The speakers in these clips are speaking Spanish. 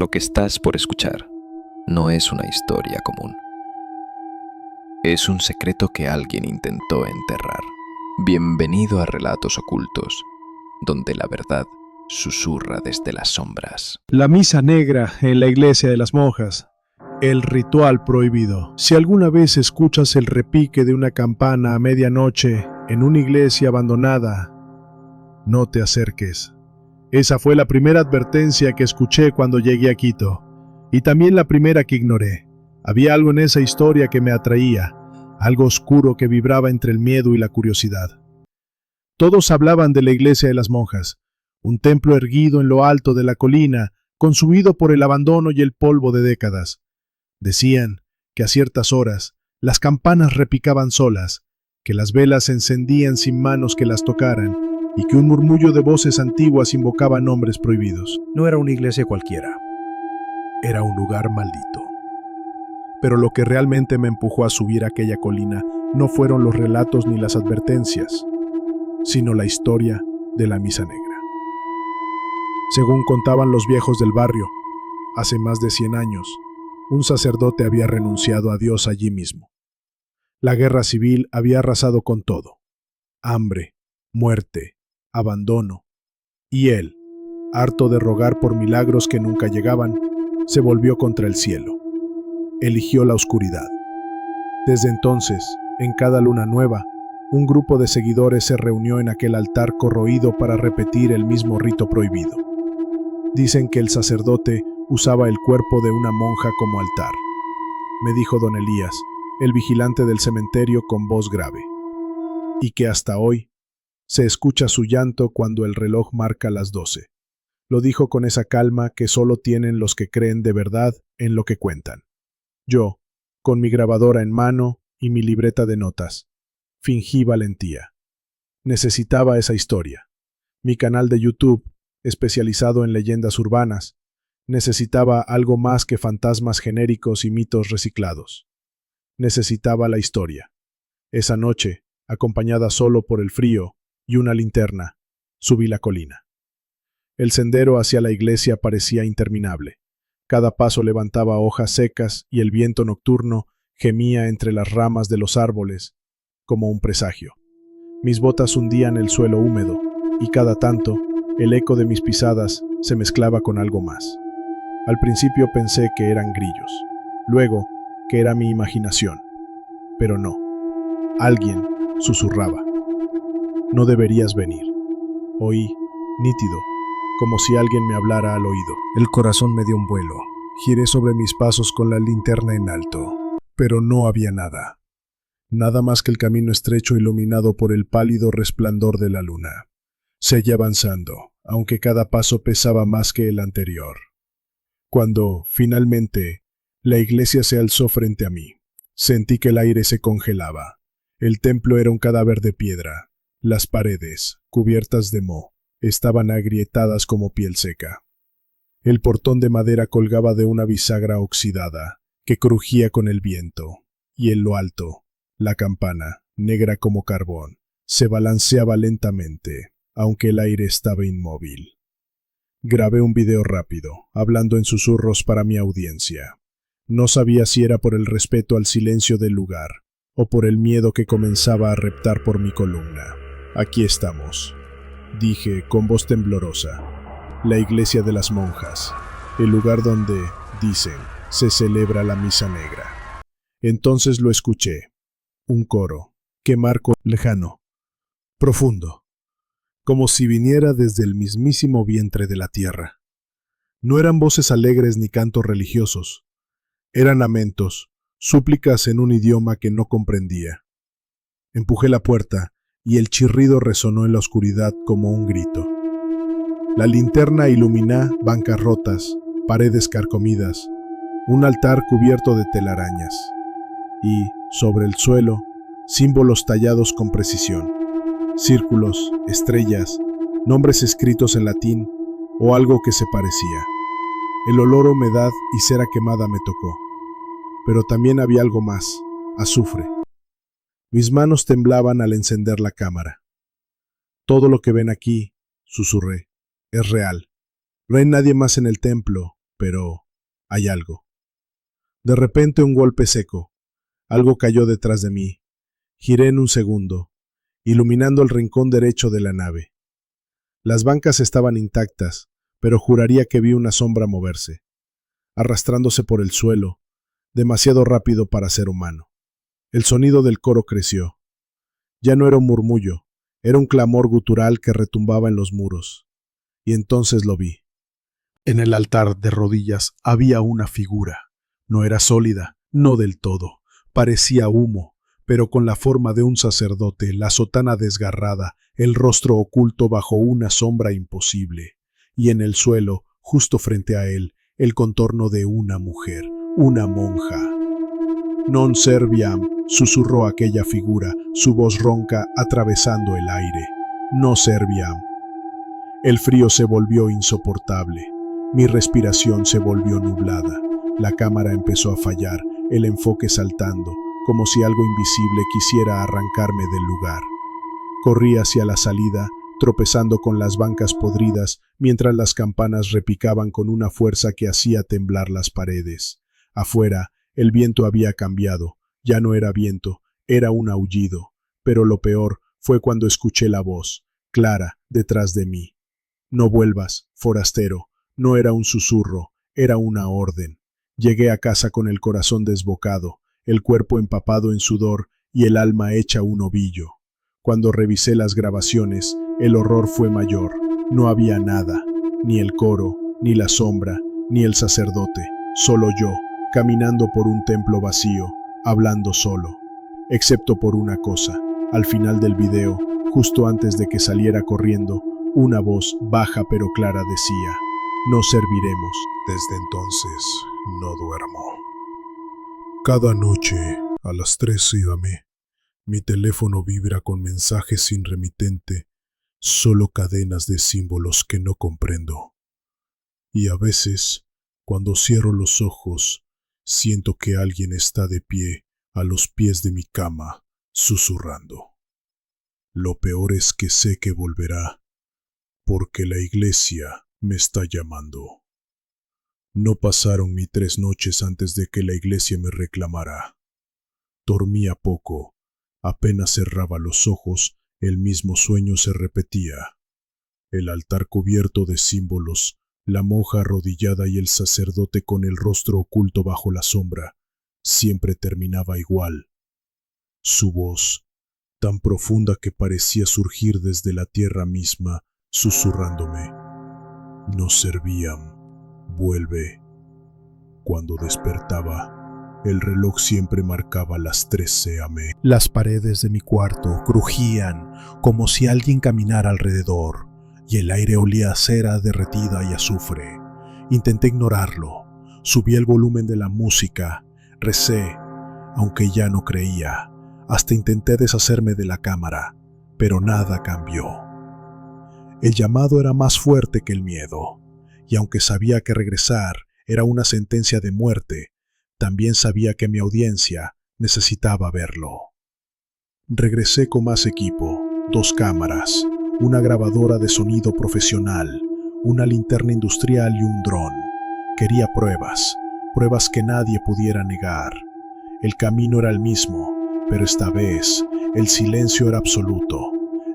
Lo que estás por escuchar no es una historia común. Es un secreto que alguien intentó enterrar. Bienvenido a Relatos Ocultos, donde la verdad susurra desde las sombras. La misa negra en la iglesia de las monjas. El ritual prohibido. Si alguna vez escuchas el repique de una campana a medianoche en una iglesia abandonada, no te acerques. Esa fue la primera advertencia que escuché cuando llegué a Quito, y también la primera que ignoré. Había algo en esa historia que me atraía, algo oscuro que vibraba entre el miedo y la curiosidad. Todos hablaban de la iglesia de las monjas, un templo erguido en lo alto de la colina, consumido por el abandono y el polvo de décadas. Decían que a ciertas horas las campanas repicaban solas, que las velas se encendían sin manos que las tocaran, y que un murmullo de voces antiguas invocaba nombres prohibidos. No era una iglesia cualquiera, era un lugar maldito. Pero lo que realmente me empujó a subir aquella colina no fueron los relatos ni las advertencias, sino la historia de la misa negra. Según contaban los viejos del barrio, hace más de 100 años, un sacerdote había renunciado a Dios allí mismo. La guerra civil había arrasado con todo: hambre, muerte, abandono. Y él, harto de rogar por milagros que nunca llegaban, se volvió contra el cielo. Eligió la oscuridad. Desde entonces, en cada luna nueva, un grupo de seguidores se reunió en aquel altar corroído para repetir el mismo rito prohibido. Dicen que el sacerdote usaba el cuerpo de una monja como altar, me dijo don Elías, el vigilante del cementerio, con voz grave, y que hasta hoy se escucha su llanto cuando el reloj marca las 12. Lo dijo con esa calma que solo tienen los que creen de verdad en lo que cuentan. Yo, con mi grabadora en mano y mi libreta de notas, fingí valentía. Necesitaba esa historia. Mi canal de YouTube, especializado en leyendas urbanas, necesitaba algo más que fantasmas genéricos y mitos reciclados. Necesitaba la historia. Esa noche, acompañada solo por el frío y una linterna, subí la colina. El sendero hacia la iglesia parecía interminable. Cada paso levantaba hojas secas y el viento nocturno gemía entre las ramas de los árboles, como un presagio. Mis botas hundían el suelo húmedo, y cada tanto, el eco de mis pisadas se mezclaba con algo más. Al principio pensé que eran grillos, luego que era mi imaginación, pero no. Alguien susurraba: no deberías venir. Oí, nítido, como si alguien me hablara al oído. El corazón me dio un vuelo. Giré sobre mis pasos con la linterna en alto, pero no había nada. Nada más que el camino estrecho iluminado por el pálido resplandor de la luna. Seguí avanzando, aunque cada paso pesaba más que el anterior. Cuando, finalmente, la iglesia se alzó frente a mí, sentí que el aire se congelaba. El templo era un cadáver de piedra. Las paredes, cubiertas de moho, estaban agrietadas como piel seca. El portón de madera colgaba de una bisagra oxidada, que crujía con el viento, y en lo alto, la campana, negra como carbón, se balanceaba lentamente, aunque el aire estaba inmóvil. Grabé un video rápido, hablando en susurros para mi audiencia. No sabía si era por el respeto al silencio del lugar, o por el miedo que comenzaba a reptar por mi columna. Aquí estamos, dije con voz temblorosa. La iglesia de las monjas, el lugar donde, dicen, se celebra la misa negra. Entonces lo escuché, un coro, que marcó lejano, profundo, como si viniera desde el mismísimo vientre de la tierra. No eran voces alegres ni cantos religiosos, eran lamentos, súplicas en un idioma que no comprendía. Empujé la puerta y el chirrido resonó en la oscuridad como un grito. La linterna iluminó bancas rotas, paredes carcomidas, un altar cubierto de telarañas y, sobre el suelo, símbolos tallados con precisión. Círculos, estrellas, nombres escritos en latín o algo que se parecía. El olor a humedad y cera quemada me tocó. Pero también había algo más, azufre. Mis manos temblaban al encender la cámara. Todo lo que ven aquí, susurré, es real. No hay nadie más en el templo, pero hay algo. De repente un golpe seco. Algo cayó detrás de mí. Giré en un segundo, iluminando el rincón derecho de la nave. Las bancas estaban intactas, pero juraría que vi una sombra moverse, arrastrándose por el suelo, demasiado rápido para ser humano. El sonido del coro creció. Ya no era un murmullo, era un clamor gutural que retumbaba en los muros. Y entonces lo vi. En el altar de rodillas había una figura. No era sólida, no del todo. Parecía humo, pero con la forma de un sacerdote, la sotana desgarrada, el rostro oculto bajo una sombra imposible. Y en el suelo, justo frente a él, el contorno de una mujer, una monja. Non serviam, susurró aquella figura, su voz ronca atravesando el aire. No serviam. El frío se volvió insoportable. Mi respiración se volvió nublada. La cámara empezó a fallar, el enfoque saltando, como si algo invisible quisiera arrancarme del lugar. Corrí hacia la salida, tropezando con las bancas podridas, mientras las campanas repicaban con una fuerza que hacía temblar las paredes. Afuera, el viento había cambiado. Ya no era viento, era un aullido. Pero lo peor fue cuando escuché la voz, clara, detrás de mí. No vuelvas, forastero. No era un susurro, era una orden. Llegué a casa con el corazón desbocado, el cuerpo empapado en sudor y el alma hecha un ovillo. Cuando revisé las grabaciones, el horror fue mayor. No había nada, ni el coro, ni la sombra, ni el sacerdote, solo yo, caminando por un templo vacío, hablando solo. Excepto por una cosa, al final del video, justo antes de que saliera corriendo, una voz baja pero clara decía: no serviremos. Desde entonces no duermo. Cada noche, a las 3 a.m., mi teléfono vibra con mensajes sin remitente, solo cadenas de símbolos que no comprendo. Y a veces, cuando cierro los ojos, siento que alguien está de pie a los pies de mi cama, susurrando. Lo peor es que sé que volverá, porque la iglesia me está llamando. No pasaron ni 3 noches antes de que la iglesia me reclamara. Dormía poco. Apenas cerraba los ojos, el mismo sueño se repetía. El altar cubierto de símbolos, la monja arrodillada y el sacerdote con el rostro oculto bajo la sombra, siempre terminaba igual. Su voz, tan profunda que parecía surgir desde la tierra misma, susurrándome: no servían, vuelve. Cuando despertaba, el reloj siempre marcaba las 13 a.m. Las paredes de mi cuarto crujían como si alguien caminara alrededor, y el aire olía a cera derretida y azufre. Intenté ignorarlo, subí el volumen de la música, recé, aunque ya no creía, hasta intenté deshacerme de la cámara, pero nada cambió. El llamado era más fuerte que el miedo, y aunque sabía que regresar era una sentencia de muerte, también sabía que mi audiencia necesitaba verlo. Regresé con más equipo, 2 cámaras, una grabadora de sonido profesional, una linterna industrial y un dron. Quería pruebas que nadie pudiera negar. El camino era el mismo, pero esta vez el silencio era absoluto.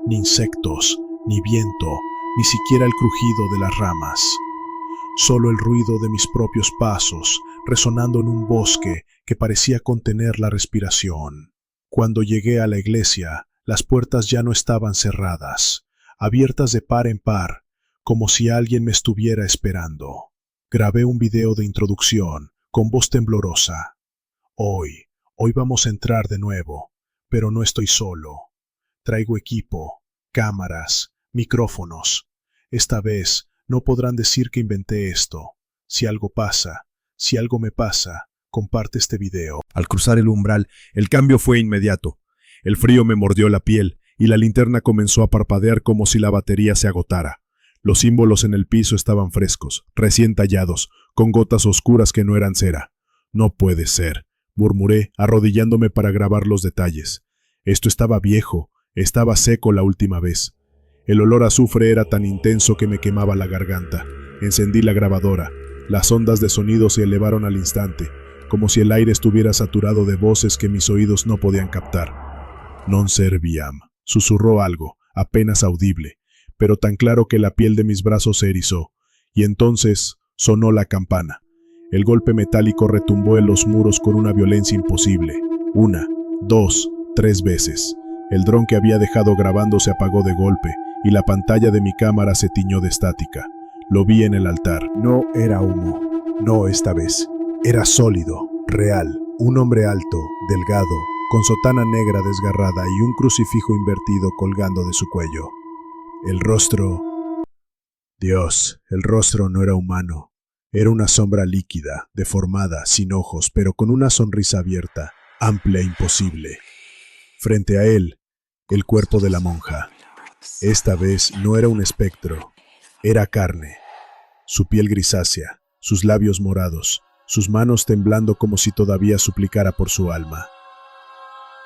Ni insectos, ni viento, ni siquiera el crujido de las ramas. Solo el ruido de mis propios pasos, resonando en un bosque que parecía contener la respiración. Cuando llegué a la iglesia, las puertas ya no estaban cerradas, abiertas de par en par, como si alguien me estuviera esperando. Grabé un video de introducción, con voz temblorosa. Hoy vamos a entrar de nuevo, pero no estoy solo. Traigo equipo, cámaras, micrófonos. Esta vez no podrán decir que inventé esto. Si algo me pasa, comparte este video. Al cruzar el umbral, el cambio fue inmediato. El frío me mordió la piel y la linterna comenzó a parpadear como si la batería se agotara. Los símbolos en el piso estaban frescos, recién tallados, con gotas oscuras que no eran cera. No puede ser, murmuré, arrodillándome para grabar los detalles. Esto estaba viejo, estaba seco la última vez. El olor a azufre era tan intenso que me quemaba la garganta. Encendí la grabadora. Las ondas de sonido se elevaron al instante, como si el aire estuviera saturado de voces que mis oídos no podían captar. Non serviam, susurró algo, apenas audible, pero tan claro que la piel de mis brazos se erizó, y entonces sonó la campana. El golpe metálico retumbó en los muros con una violencia imposible. 1, 2, 3 veces. El dron que había dejado grabando se apagó de golpe, y la pantalla de mi cámara se tiñó de estática. Lo vi en el altar. No era humo, no esta vez. Era sólido, real, un hombre alto, delgado, con sotana negra desgarrada y un crucifijo invertido colgando de su cuello. El rostro... Dios, el rostro no era humano. Era una sombra líquida, deformada, sin ojos, pero con una sonrisa abierta, amplia e imposible. Frente a él, el cuerpo de la monja. Esta vez no era un espectro, era carne. Su piel grisácea, sus labios morados, sus manos temblando como si todavía suplicara por su alma.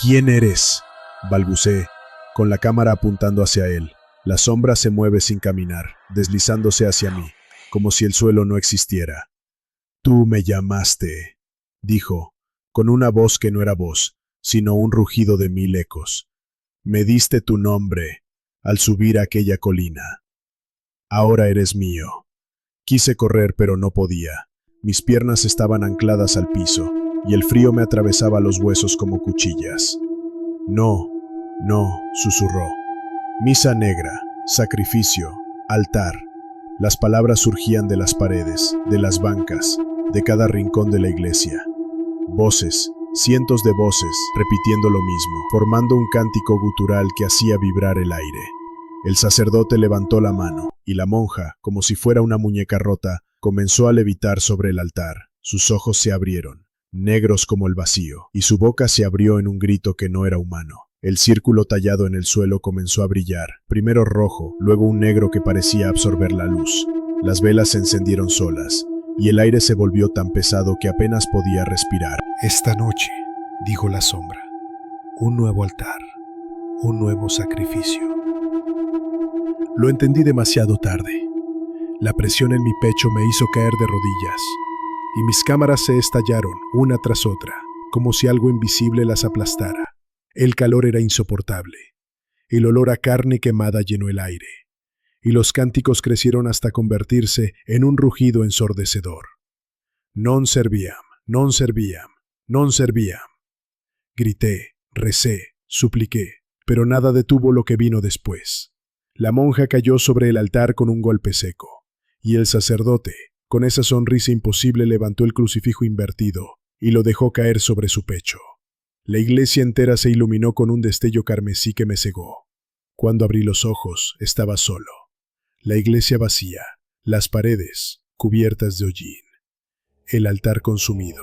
¿Quién eres?, balbuceé, con la cámara apuntando hacia él. La sombra se mueve sin caminar, deslizándose hacia mí, como si el suelo no existiera. Tú me llamaste, dijo, con una voz que no era voz, sino un rugido de 1000 ecos. Me diste tu nombre al subir a aquella colina. Ahora eres mío. Quise correr, pero no podía. Mis piernas estaban ancladas al piso, y el frío me atravesaba los huesos como cuchillas. No, no, susurró. Misa negra, sacrificio, altar. Las palabras surgían de las paredes, de las bancas, de cada rincón de la iglesia. Voces, cientos de voces, repitiendo lo mismo, formando un cántico gutural que hacía vibrar el aire. El sacerdote levantó la mano, y la monja, como si fuera una muñeca rota, comenzó a levitar sobre el altar. Sus ojos se abrieron, negros como el vacío, y su boca se abrió en un grito que no era humano. El círculo tallado en el suelo comenzó a brillar, primero rojo, luego un negro que parecía absorber la luz. Las velas se encendieron solas, y el aire se volvió tan pesado que apenas podía respirar. Esta noche, dijo la sombra, un nuevo altar, un nuevo sacrificio. Lo entendí demasiado tarde. La presión en mi pecho me hizo caer de rodillas, y mis cámaras se estallaron una tras otra, como si algo invisible las aplastara. El calor era insoportable. El olor a carne quemada llenó el aire, y los cánticos crecieron hasta convertirse en un rugido ensordecedor. Non serviam, non serviam, non serviam. Grité, recé, supliqué, pero nada detuvo lo que vino después. La monja cayó sobre el altar con un golpe seco, y el sacerdote, con esa sonrisa imposible, levantó el crucifijo invertido y lo dejó caer sobre su pecho. La iglesia entera se iluminó con un destello carmesí que me cegó. Cuando abrí los ojos, estaba solo. La iglesia vacía, las paredes cubiertas de hollín, el altar consumido,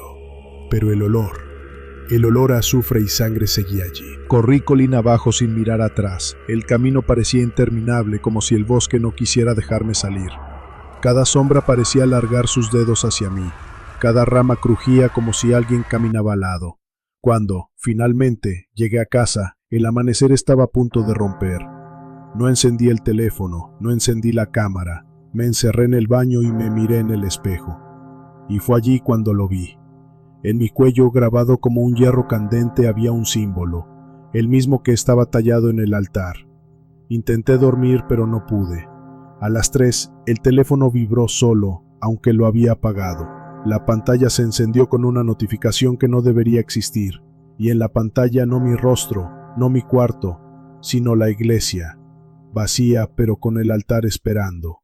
pero el olor a azufre y sangre seguía allí. Corrí colina abajo sin mirar atrás. El camino parecía interminable, como si el bosque no quisiera dejarme salir. Cada sombra parecía alargar sus dedos hacia mí. Cada rama crujía como si alguien caminaba al lado. Cuando, finalmente, llegué a casa, el amanecer estaba a punto de romper. No encendí el teléfono, no encendí la cámara. Me encerré en el baño y me miré en el espejo. Y fue allí cuando lo vi. En mi cuello, grabado como un hierro candente, había un símbolo, el mismo que estaba tallado en el altar. Intenté dormir, pero no pude. A las 3, el teléfono vibró solo, aunque lo había apagado. La pantalla se encendió con una notificación que no debería existir, y en la pantalla no mi rostro, no mi cuarto, sino la iglesia, vacía pero con el altar esperando.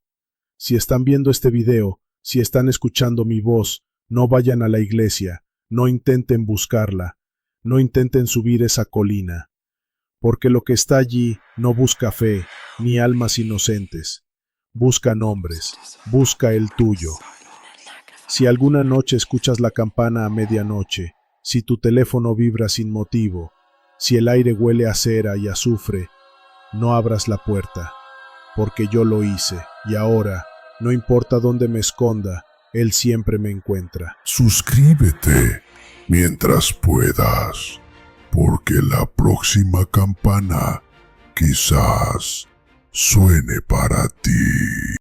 Si están viendo este video, si están escuchando mi voz, no vayan a la iglesia, no intenten buscarla, no intenten subir esa colina, porque lo que está allí no busca fe, ni almas inocentes, busca nombres, busca el tuyo. Si alguna noche escuchas la campana a medianoche, si tu teléfono vibra sin motivo, si el aire huele a cera y azufre, no abras la puerta, porque yo lo hice, y ahora, no importa dónde me esconda, Él siempre me encuentra. Suscríbete mientras puedas, porque la próxima campana quizás suene para ti.